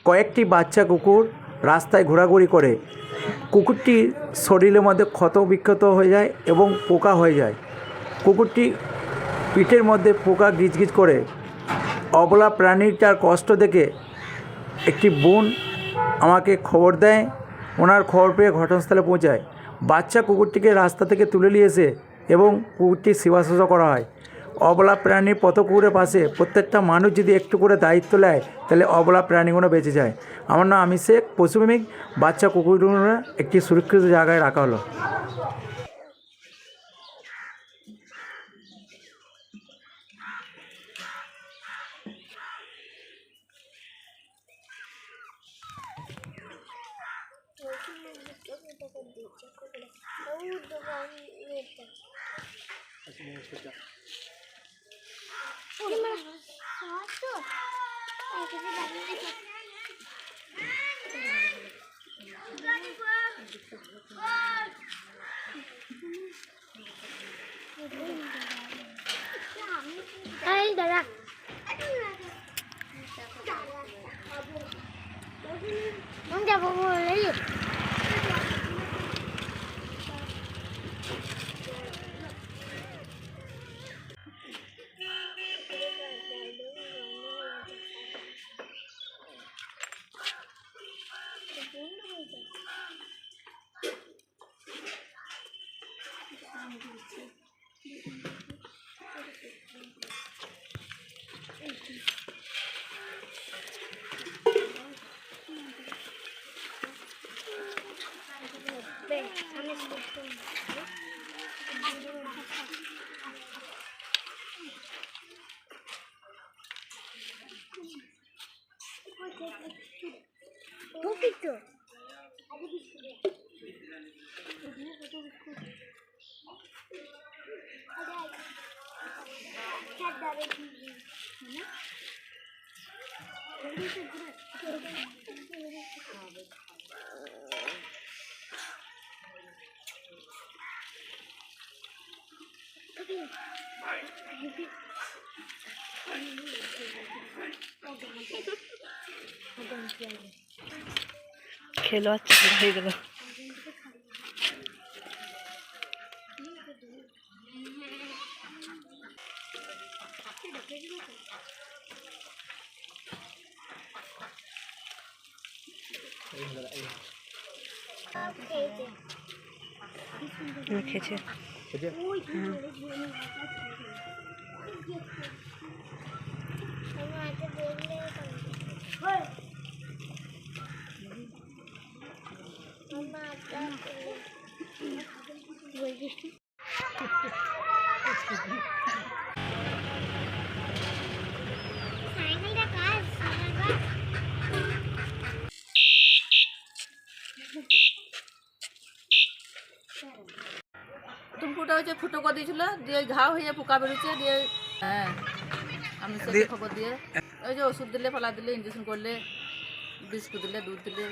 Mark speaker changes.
Speaker 1: কয়েকটি বাচ্চা কুকুর রাস্তায় ঘোরাঘুরি করে। কুকুরটির শরীরের মধ্যে ক্ষত বিক্ষত হয়ে যায় এবং পোকা হয়ে যায়। কুকুরটি পিঠের মধ্যে পোকা গিজগিজ করে। অবলা প্রাণীটার কষ্ট দেখে একটি বোন আমাকে খবর দেয়। ওনার খবর পেয়ে ঘটনাস্থলে পৌঁছায়। বাচ্চা কুকুরটিকে রাস্তা থেকে তুলে নিয়ে এসে এবং কুকুরটির সেবা শুশ্রূষা করা হয়। অবলা প্রাণীর পথ কুকুরের পাশে প্রত্যেকটা মানুষ যদি একটু করে দায়িত্ব নেয় তাহলে অবলা প্রাণীগুলো বেঁচে যায়। আমার নাম আমি শেখ, পশুপ্রেমিক। বাচ্চা কুকুরগুলো একটি সুরক্ষিত জায়গায় রাখা হলো।
Speaker 2: দাদা যাবো বলে
Speaker 3: খেলো আচ্ছা হয়ে গেল। খেয়েছে
Speaker 4: ফুটা হয়েছে, ফুটো করে দিয়েছিল, দিয়ে ঘা হয়ে পোকা বেরোচ্ছে, দিয়ে হ্যাঁ আমি খবর দিয়ে ওই যে ওষুধ দিলে, ফলা দিলে, ইঞ্জেকশন করলে, বিস্কুট দিলে, দুধ দিলে।